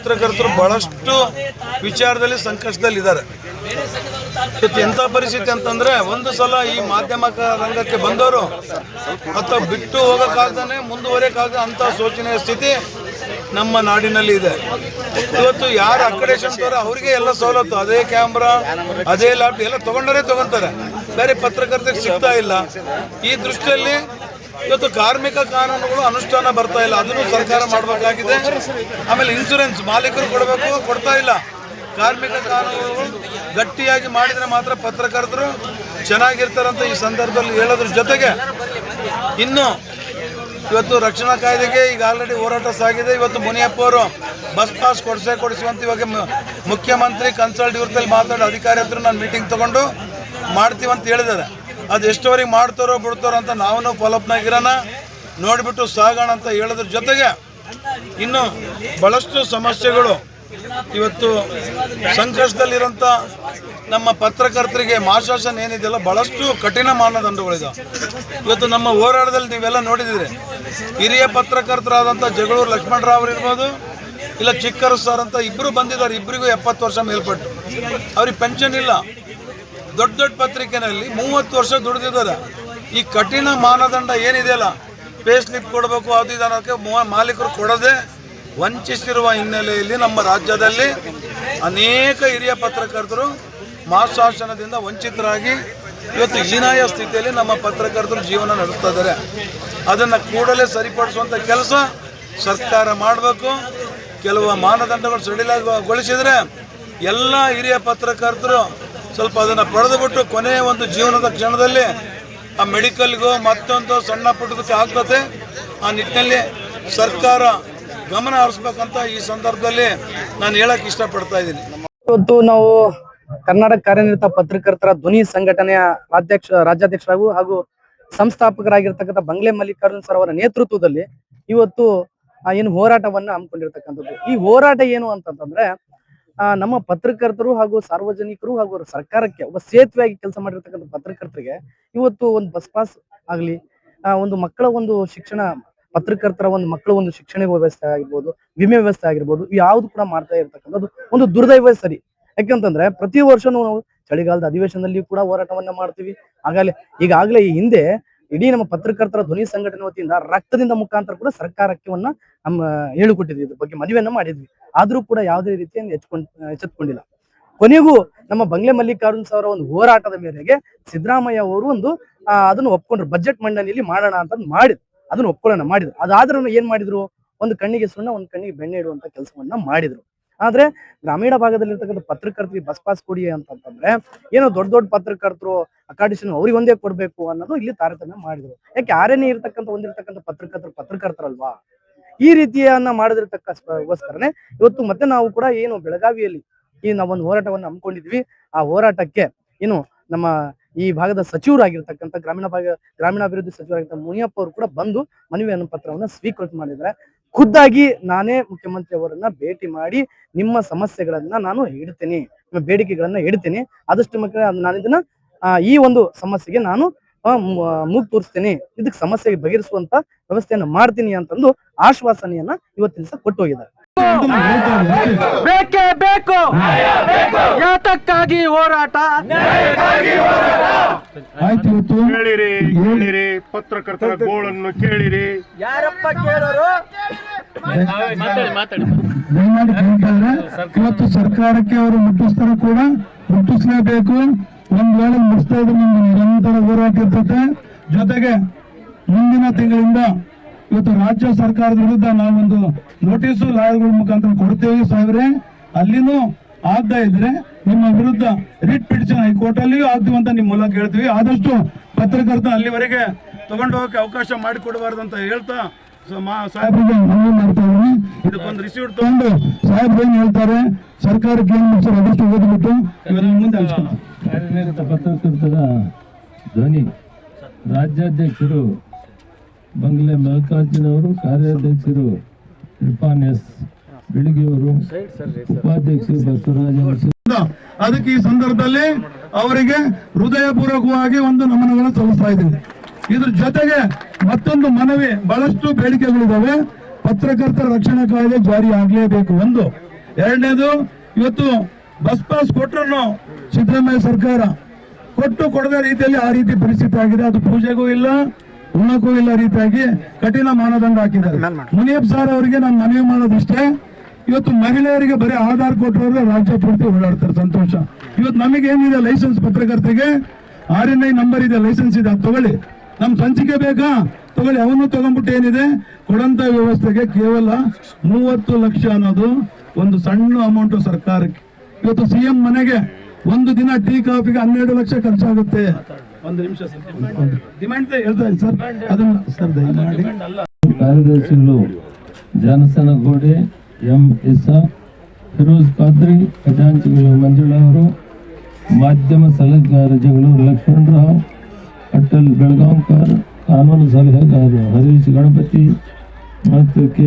ಪತ್ರಕರ್ತರು ಬಹಳಷ್ಟು ವಿಚಾರದಲ್ಲಿ ಸಂಕಷ್ಟದಲ್ಲಿದ್ದಾರೆ. ಎಂಥ ಪರಿಸ್ಥಿತಿ ಅಂತಂದ್ರೆ, ಒಂದು ಸಲ ಈ ಮಾಧ್ಯಮ ರಂಗಕ್ಕೆ ಬಂದವರು ಅಥವಾ ಬಿಟ್ಟು ಹೋಗೋಕ್ಕಾಗ್ದೇ ಮುಂದುವರಿಯಕ್ಕಾಗದ ಅಂಥ ಶೋಚನೀಯ ಸ್ಥಿತಿ ನಮ್ಮ ನಾಡಿನಲ್ಲಿ ಇದೆ. ಇವತ್ತು ಯಾರು ಅಕ್ರೆಡಿಟೇಷನ್ ತೋರ ಅವರಿಗೆ ಎಲ್ಲ ಸವಲತ್ತು, ಅದೇ ಕ್ಯಾಮ್ರಾ, ಅದೇ ಲ್ಯಾಪ್ಟಾಪ್ ಎಲ್ಲ ತಗೊಂತಾರೆ. ಬೇರೆ ಪತ್ರಕರ್ತರಿಗೆ ಸಿಗ್ತಾ ಇಲ್ಲ. ಈ ದೃಷ್ಟಿಯಲ್ಲಿ ಇವತ್ತು ಕಾರ್ಮಿಕ ಕಾನೂನುಗಳು ಅನುಷ್ಠಾನ ಬರ್ತಾ ಇಲ್ಲ, ಅದನ್ನು ಸರ್ಕಾರ ಮಾಡಬೇಕಾಗಿದೆ. ಆಮೇಲೆ ಇನ್ಶೂರೆನ್ಸ್ ಮಾಲೀಕರು ಕೊಡ್ತಾ ಇಲ್ಲ. ಕಾರ್ಮಿಕ ಕಾನೂನುಗಳು ಗಟ್ಟಿಯಾಗಿ ಮಾಡಿದರೆ ಮಾತ್ರ ಪತ್ರಕರ್ತರು ಚೆನ್ನಾಗಿರ್ತಾರಂತ ಈ ಸಂದರ್ಭದಲ್ಲಿ ಹೇಳೋದ್ರ ಜೊತೆಗೆ, ಇನ್ನು ಇವತ್ತು ರಕ್ಷಣಾ ಕಾಯ್ದೆಗೆ ಈಗ ಆಲ್ರೆಡಿ ಹೋರಾಟ ಸಾಗಿದೆ. ಇವತ್ತು ಮುನಿಯಪ್ಪ ಅವರು ಬಸ್ ಪಾಸ್ ಕೊಡಿಸುವಂತ ಇವಾಗ ಮುಖ್ಯಮಂತ್ರಿ ಕನ್ಸಲ್ಟ್ ಇವ್ರಲ್ಲಿ ಮಾತಾಡೋ ಅಧಿಕಾರಿ ಹತ್ರ ನಾನು ಮೀಟಿಂಗ್ ತಗೊಂಡು ಮಾಡ್ತೀವಂತ ಹೇಳಿದ್ದಾರೆ. ಅದು ಎಷ್ಟುವರೆಗೆ ಮಾಡ್ತಾರೋ ಬಿಡ್ತಾರೋ ಅಂತ ನಾವು ಫಾಲೋಅಪ್ನಾಗಿರೋಣ, ನೋಡಿಬಿಟ್ಟು ಸಾಗೋಣ ಅಂತ ಹೇಳೋದ್ರ ಜೊತೆಗೆ, ಇನ್ನು ಭಾಳಷ್ಟು ಸಮಸ್ಯೆಗಳು ಇವತ್ತು ಸಂಕಷ್ಟದಲ್ಲಿರೋಂಥ ನಮ್ಮ ಪತ್ರಕರ್ತರಿಗೆ ಮಾಶಾಸನ ಏನಿದೆಯಲ್ಲ ಭಾಳಷ್ಟು ಕಠಿಣ ಮಾನದಂಡಗಳಿದೆ. ಇವತ್ತು ನಮ್ಮ ಹೋರಾಟದಲ್ಲಿ ನೀವೆಲ್ಲ ನೋಡಿದ್ದೀರಿ, ಹಿರಿಯ ಪತ್ರಕರ್ತರಾದಂಥ ಜಗಳೂರು ಲಕ್ಷ್ಮಣರಾವ್ ಇರ್ಬೋದು, ಇಲ್ಲ ಚಿಕ್ಕರು ಸರ್ ಅಂತ ಇಬ್ಬರು ಬಂದಿದ್ದಾರೆ. ಇಬ್ಬರಿಗೂ 70 ವರ್ಷ ಮೇಲ್ಪಟ್ಟು, ಅವ್ರಿಗೆ ಪೆನ್ಷನ್ ಇಲ್ಲ. ದೊಡ್ಡ ದೊಡ್ಡ ಪತ್ರಿಕೆಯಲ್ಲಿ 30 ವರ್ಷ ದುಡಿದಿದ್ದಾರೆ. ಈ ಕಠಿಣ ಮಾನದಂಡ ಏನಿದೆಯಲ್ಲ, ಪೇ ಸ್ಲಿಪ್ ಕೊಡಬೇಕು, ಅದು ಇದಕ್ಕೆ ಮಾಲೀಕರು ಕೊಡದೆ ವಂಚಿಸಿರುವ ಹಿನ್ನೆಲೆಯಲ್ಲಿ ನಮ್ಮ ರಾಜ್ಯದಲ್ಲಿ ಅನೇಕ ಹಿರಿಯ ಪತ್ರಕರ್ತರು ಮಾಶಾಸನದಿಂದ ವಂಚಿತರಾಗಿ ಇವತ್ತು ಹೀನಾಯ ಸ್ಥಿತಿಯಲ್ಲಿ ನಮ್ಮ ಪತ್ರಕರ್ತರು ಜೀವನ ನಡೆಸ್ತಾ ಇದ್ದಾರೆ. ಅದನ್ನು ಕೂಡಲೇ ಸರಿಪಡಿಸುವಂಥ ಕೆಲಸ ಸರ್ಕಾರ ಮಾಡಬೇಕು. ಕೆಲವು ಮಾನದಂಡಗಳು ಸಡಿಲಗೊಳಿಸಿದರೆ ಎಲ್ಲ ಹಿರಿಯ ಪತ್ರಕರ್ತರು ಸ್ವಲ್ಪ ಅದನ್ನು ಪಡೆದುಬಿಟ್ಟು ಕೊನೆಯ ಒಂದು ಜೀವನದ ಕ್ಷಣದಲ್ಲಿ ಆ ಮೆಡಿಕಲ್ಗೂ ಮತ್ತೊಂದು ಸಣ್ಣ ಪುಟ್ಟದಕ್ಕೆ ಆಗ್ತದೆ. ಆ ನಿಟ್ಟಿನಲ್ಲಿ ಸರ್ಕಾರ ಗಮನ ಹರಿಸ್ಬೇಕಂತ ಈ ಸಂದರ್ಭದಲ್ಲಿ ನಾನು ಹೇಳಕ್ ಇಷ್ಟಪಡ್ತಾ ಇದ್ದೀನಿ. ಇವತ್ತು ನಾವು ಕರ್ನಾಟಕ ಕಾರ್ಯನಿರತ ಪತ್ರಕರ್ತರ ಧ್ವನಿ ಸಂಘಟನೆಯ ರಾಜ್ಯಾಧ್ಯಕ್ಷರಾಗೂ ಹಾಗೂ ಸಂಸ್ಥಾಪಕರಾಗಿರ್ತಕ್ಕಂಥ ಬಂಗ್ಲೆ ಮಲ್ಲಿಕಾರ್ಜುನ್ ಸರ್ ಅವರ ನೇತೃತ್ವದಲ್ಲಿ ಇವತ್ತು ಏನು ಹೋರಾಟವನ್ನ ಹಮ್ಮಿಕೊಂಡಿರ್ತಕ್ಕಂಥದ್ದು. ಈ ಹೋರಾಟ ಏನು ಅಂತಂದ್ರೆ, ನಮ್ಮ ಪತ್ರಕರ್ತರು ಹಾಗೂ ಸಾರ್ವಜನಿಕರು ಹಾಗೂ ಸರ್ಕಾರಕ್ಕೆ ಒಬ್ಬ ಸೇತುವೆಯಾಗಿ ಕೆಲಸ ಮಾಡಿರ್ತಕ್ಕಂಥ ಪತ್ರಕರ್ತರಿಗೆ ಇವತ್ತು ಒಂದು ಬಸ್ ಪಾಸ್ ಆಗ್ಲಿ, ಒಂದು ಮಕ್ಕಳ ಒಂದು ಶಿಕ್ಷಣ, ಪತ್ರಕರ್ತರ ಒಂದು ಮಕ್ಕಳ ಒಂದು ಶಿಕ್ಷಣ ವ್ಯವಸ್ಥೆ ಆಗಿರ್ಬೋದು, ವಿಮೆ ವ್ಯವಸ್ಥೆ ಆಗಿರ್ಬೋದು, ಯಾವ್ದು ಕೂಡ ಮಾಡ್ತಾ ಇರ್ತಕ್ಕಂಥದ್ದು ಒಂದು ದುರ್ದೈವ ಸರಿ. ಯಾಕೆಂತಂದ್ರೆ ಪ್ರತಿ ವರ್ಷನೂ ನಾವು ಚಳಿಗಾಲದ ಅಧಿವೇಶನದಲ್ಲಿ ಕೂಡ ಹೋರಾಟವನ್ನ ಮಾಡ್ತೀವಿ. ಈಗಾಗಲೇ ಈ ಹಿಂದೆ ಇಡೀ ನಮ್ಮ ಪತ್ರಕರ್ತರ ಧ್ವನಿ ಸಂಘಟನೆ ವತಿಯಿಂದ ರಕ್ತದಿಂದ ಮುಖಾಂತರ ಕೂಡ ಸರ್ಕಾರಕ್ಕೆ ನಮ್ಮ ಹೇಳಿಕೊಟ್ಟಿದ್ವಿ, ಇದ್ರ ಬಗ್ಗೆ ಮನವಿಯನ್ನ ಮಾಡಿದ್ವಿ. ಆದ್ರೂ ಕೂಡ ಯಾವುದೇ ರೀತಿಯನ್ನು ಎಚ್ಚೆತ್ಕೊಂಡಿಲ್ಲ. ಕೊನೆಗೂ ನಮ್ಮ ಬಂಗ್ಲೆ ಮಲ್ಲಿಕಾರ್ಜುನ್ ಅವರ ಒಂದು ಹೋರಾಟದ ಮೇರೆಗೆ ಸಿದ್ದರಾಮಯ್ಯ ಅವರು ಅದನ್ನು ಒಪ್ಕೊಂಡ್ರು. ಬಜೆಟ್ ಮಂಡನೆಯಲ್ಲಿ ಮಾಡೋಣ ಅಂತ ಅದನ್ನು ಒಪ್ಕೊಳ್ಳೋಣ ಮಾಡಿದ್ರು. ಅದಾದ್ರೂ ಏನ್ ಮಾಡಿದ್ರು, ಒಂದು ಕಣ್ಣಿಗೆ ಸುಣ್ಣ ಒಂದು ಕಣ್ಣಿಗೆ ಬೆಣ್ಣೆ ಇಡುವಂತ ಕೆಲಸವನ್ನ ಮಾಡಿದ್ರು. ಆದ್ರೆ ಗ್ರಾಮೀಣ ಭಾಗದಲ್ಲಿ ಇರ್ತಕ್ಕಂಥ ಪತ್ರಕರ್ತರಿಗೆ ಬಸ್ ಪಾಸ್ ಕೊಡಿ ಅಂತಂದ್ರೆ ಏನೋ ದೊಡ್ಡ ದೊಡ್ಡ ಪತ್ರಕರ್ತರು ಅಕಾಡೆಷನ್ ಅವ್ರಿಗೆ ಒಂದೇ ಕೊಡ್ಬೇಕು ಅನ್ನೋದು ಇಲ್ಲಿ ತಾರತಮ್ಯ ಮಾಡಿದ್ರು. ಯಾಕೆ ಆರೇನೇ ಹೊಂದಿರತಕ್ಕಂಥ ಪತ್ರಕರ್ತರಲ್ವಾ? ಈ ರೀತಿಯನ್ನ ಮಾಡೋದಕ್ಕೋಸ್ಕರನೇ ಇವತ್ತು ಮತ್ತೆ ನಾವು ಕೂಡ ಏನು ಬೆಳಗಾವಿಯಲ್ಲಿ ನಾವೊಂದು ಹೋರಾಟವನ್ನು ಹಮ್ಮಿಕೊಂಡಿದ್ವಿ. ಆ ಹೋರಾಟಕ್ಕೆ ನಮ್ಮ ಈ ಭಾಗದ ಸಚಿವರಾಗಿರ್ತಕ್ಕಂಥ ಗ್ರಾಮೀಣಾಭಿವೃದ್ಧಿ ಸಚಿವರಾಗಿರ್ತಕ್ಕಂಥ ಮುನಿಯಪ್ಪ ಅವರು ಕೂಡ ಬಂದು ಮನವಿ ಪತ್ರವನ್ನ ಸ್ವೀಕೃತ ಮಾಡಿದ್ದಾರೆ. ಖುದ್ದಾಗಿ ನಾನೇ ಮುಖ್ಯಮಂತ್ರಿ ಅವರನ್ನ ಭೇಟಿ ಮಾಡಿ ನಿಮ್ಮ ಸಮಸ್ಯೆಗಳನ್ನ ನಾನು ಇಡ್ತೀನಿ, ನಿಮ್ಮ ಬೇಡಿಕೆಗಳನ್ನ ಇಡ್ತೀನಿ, ಆದಷ್ಟು ಮಕ್ಕಳ ನಾನು ಇದನ್ನ ಈ ಒಂದು ಸಮಸ್ಯೆಗೆ ನಾನು ಮೂಗು ತೋರಿಸ್ತೇನೆ, ಇದಕ್ಕೆ ಸಮಸ್ಯೆಗೆ ಬಗೆಹರಿಸುವಂತ ವ್ಯವಸ್ಥೆಯನ್ನ ಮಾಡ್ತೀನಿ ಅಂತಂದು ಆಶ್ವಾಸನೆಯನ್ನ ಇವತ್ತಿನ ದಿವಸ ಕೊಟ್ಟು ಹೋಗಿದ್ದಾರೆ. ಬೇಕೇ ಬೇಕು, ಯಾತಕ್ಕಾಗಿ ಹೋರಾಟ? ಕೇಳಿರಿ ಪತ್ರಕರ್ತರ ಗೋಳನ್ನು ಕೇಳಿರಿ. ಯಾರಪ್ಪ ಕೇಳೋರು? ಇವತ್ತು ಸರ್ಕಾರಕ್ಕೆ ಅವರು ಮುಟ್ಟಿಸ್ತಾರೆ, ಕೂಡ ಮುಟ್ಟಿಸಲೇಬೇಕು. ಒಂದ್ ವೇಳೆ ಮುಟ್ಟಿಸ್ತಾ ಇದ್ರೆ ನಮ್ಗೆ ನಿರಂತರ ಹೋರಾಟ ಇರ್ತದೆ. ಜೊತೆಗೆ ಮುಂದಿನ ತಿಂಗಳಿಂದ ಇವತ್ತು ರಾಜ್ಯ ಸರ್ಕಾರದ ವಿರುದ್ಧ ನಾವೊಂದು ನೋಟಿಸು ಲಾಯರ್ಗಳ ಮುಖಾಂತರ ಕೊಡ್ತೇವೆ ಸಾಹೇಬ್ರೆ. ಅಲ್ಲಿನೂ ಆಗ್ತಾ ಇದ್ರೆ ನಿಮ್ಮ ವಿರುದ್ಧ ರಿಟ್ ಪಿಟಿಷನ್ ಹೈಕೋರ್ಟ್ ಅಲ್ಲಿಯೂ ಆಗ್ತೀವಿ ಅಂತ ನಿಮ್ಮ ಮೂಲಕ ಹೇಳ್ತೀವಿ. ಆದಷ್ಟು ಪತ್ರಕರ್ತ ಅಲ್ಲಿವರೆಗೆ ತಗೊಂಡು ಹೋಗಕ್ಕೆ ಅವಕಾಶ ಮಾಡಿಕೊಡಬಾರ್ದು ಅಂತ ಹೇಳ್ತಾ ಸಾಹೇಬ್ರಿಗೆ ಮನವಿ ಮಾಡ್ತಾ ಇದ್ದೀನಿ. ಇದಕ್ಕೊಂದು ರಿಸೀವ್ಟ್ ತಗೊಂಡು ಸಾಹೇಬ್ರು ಏನ್ ಹೇಳ್ತಾರೆ ಸರ್ಕಾರಕ್ಕೆ ಏನ್ ಮಾಡ್ತಾರೆ ಅದಷ್ಟು ಓದ್ಬಿಟ್ಟು ಮುಂದೆ ಕಾರ್ಯನಿರತ ಪತ್ರಕರ್ತರ ಧ್ವನಿ ರಾಜ್ಯಾಧ್ಯಕ್ಷರು ಬಂಗ್ಲೆ ಮಲ್ಲಿಕಾರ್ಜುನ್ ಅವರು, ಕಾರ್ಯಾಧ್ಯಕ್ಷರು ಇರ್ಫಾನ್ ಎಸ್ ಬೆಳಗಿಯವರು, ಉಪಾಧ್ಯಕ್ಷರು ಬಸವರಾಜ. ಅದಕ್ಕೆ ಈ ಸಂದರ್ಭದಲ್ಲಿ ಅವರಿಗೆ ಹೃದಯಪೂರ್ವಕವಾಗಿ ಒಂದು ನಮನಗಳನ್ನು ಸಲ್ಲಿಸ್ತಾ ಇದ್ದೀನಿ. ಇದ್ರ ಜೊತೆಗೆ ಮತ್ತೊಂದು ಮನವಿ, ಬಹಳಷ್ಟು ಬೇಡಿಕೆಗಳಿದಾವೆ. ಪತ್ರಕರ್ತರ ರಕ್ಷಣಾ ಕಾಯ್ದೆ ಜಾರಿ ಆಗ್ಲೇಬೇಕು. ಒಂದು ಎರಡನೇದು, ಇವತ್ತು ಬಸ್ ಪಾಸ್ ಕೊಟ್ಟರು ಸಿದ್ದರಾಮಯ್ಯ ಸರ್ಕಾರ ಕೊಡದ ರೀತಿಯಲ್ಲಿ ಆ ರೀತಿ ಪರಿಸ್ಥಿತಿ ಆಗಿದೆ. ಅದು ಪೂಜೆಗೂ ಇಲ್ಲ, ಉಣ್ಣಕ್ಕೂ ಇಲ್ಲ ರೀತಿಯಾಗಿ ಕಠಿಣ ಮಾನದಂಡ ಹಾಕಿದ್ದಾರೆ. ಮುನಿಯಪ್ಪ ಸರ್ ಅವರಿಗೆ ನಾನು ಮನವಿ ಮಾಡೋದಿಷ್ಟೇ, ಇವತ್ತು ಮಹಿಳೆಯರಿಗೆ ಬರೀ ಆಧಾರ್ ಕೊಟ್ಟರೆ ರಾಜ್ಯ ಪೂರ್ತಿ ಓಡಾಡ್ತಾರೆ, ಸಂತೋಷ. ಇವತ್ತು ನಮಗೆ ಏನಿದೆ ಲೈಸೆನ್ಸ್, ಪತ್ರಕರ್ತೆಗೆ RNI ನಂಬರ್ ಇದೆ, ಲೈಸೆನ್ಸ್ ಇದೆ, ಅದು ತಗೊಳ್ಳಿ. ನಮ್ ಸಂಚಿಕೆ ಬೇಕಾ ತಗೊಳ್ಳಿ, ಅವನು ತಗೊಂಡ್ಬಿಟ್ಟು ಏನಿದೆ ಕೊಡಂತ ವ್ಯವಸ್ಥೆಗೆ ಕೇವಲ 30 ಲಕ್ಷ ಅನ್ನೋದು ಒಂದು ಸಣ್ಣ ಅಮೌಂಟ್ ಸರ್ಕಾರಕ್ಕೆ. ಇವತ್ತು CM ಮನೆಗೆ ಒಂದು ದಿನ ಟೀ ಕಾಫಿಗೆ 12 ಲಕ್ಷ ಖರ್ಚಾಗುತ್ತೆ. ಒಂದು ನಿಮಿಷ ಡಿಮ್ಯಾಂಡ್ ಹೇಳ್ತಾ ಇಲ್ಲ ಸರ್, ಅದನ್ನ ಸರ್ ದಯಮಾಡಿ. ಕಾರ್ಯದರ್ಶಿಗಳು ಜಾನಸನಗೋಡೆ, M. ಇಸಾ, ಫಿರೋಜ್ ಖಾದ್ರಿ, ಖಜಾಂಚಿಗಳು ಮಂಜುಳಾ ಅವರು, ಮಾಧ್ಯಮ ಸಲಹೆಗಾರಗಳು ಲಕ್ಷ್ಮಣರಾವ್, ಅಟಲ್ ಬೆಳಗಾಂಕರ್, ಕಾನೂನು ಸಲಹೆಗಾರರು ಹರೀಶ್ ಗಣಪತಿ ಮತ್ತು K.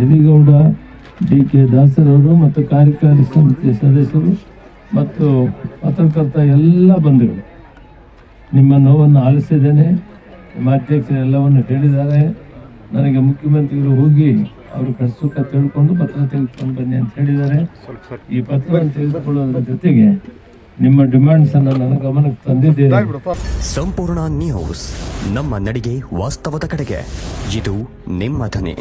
ಯದಿಗೌಡ, DK ದಾಸರವರು ಮತ್ತು ಕಾರ್ಯಕಾರಿ ಸಮಿತಿ ಸದಸ್ಯರು ಮತ್ತು ಪತ್ರಕರ್ತ ಎಲ್ಲ ಬಂಧುಗಳು, ನಿಮ್ಮ ನೋವನ್ನು ಆಲಿಸಿದ್ದೇನೆ. ನಿಮ್ಮ ಅಧ್ಯಕ್ಷರು ಎಲ್ಲವನ್ನು ಹೇಳಿದ್ದಾರೆ. ನನಗೆ ಮುಖ್ಯಮಂತ್ರಿಗಳು ಹೋಗಿ ಅವರು ಸುಖ ತಿಳ್ಕೊಂಡು ಪತ್ರ ತೆಗೆದುಕೊಂಡು ಬನ್ನಿ ಅಂತ ಹೇಳಿದ್ದಾರೆ. ಈ ಪತ್ರವನ್ನು ತೆಗೆದುಕೊಳ್ಳೋದ್ರ ಜೊತೆಗೆ ನಿಮ್ಮ ಡಿಮ್ಯಾಂಡ್ಸ್ ಅನ್ನು ನನ್ನ ಗಮನಕ್ಕೆ ತಂದಿದ್ದೇನೆ. ಸಂಪೂರ್ಣ ನ್ಯೂಸ್, ನಮ್ಮ ನಡಿಗೆ ವಾಸ್ತವದ ಕಡೆಗೆ. ಇದು ನಿಮ್ಮ ಧ್ವನಿ.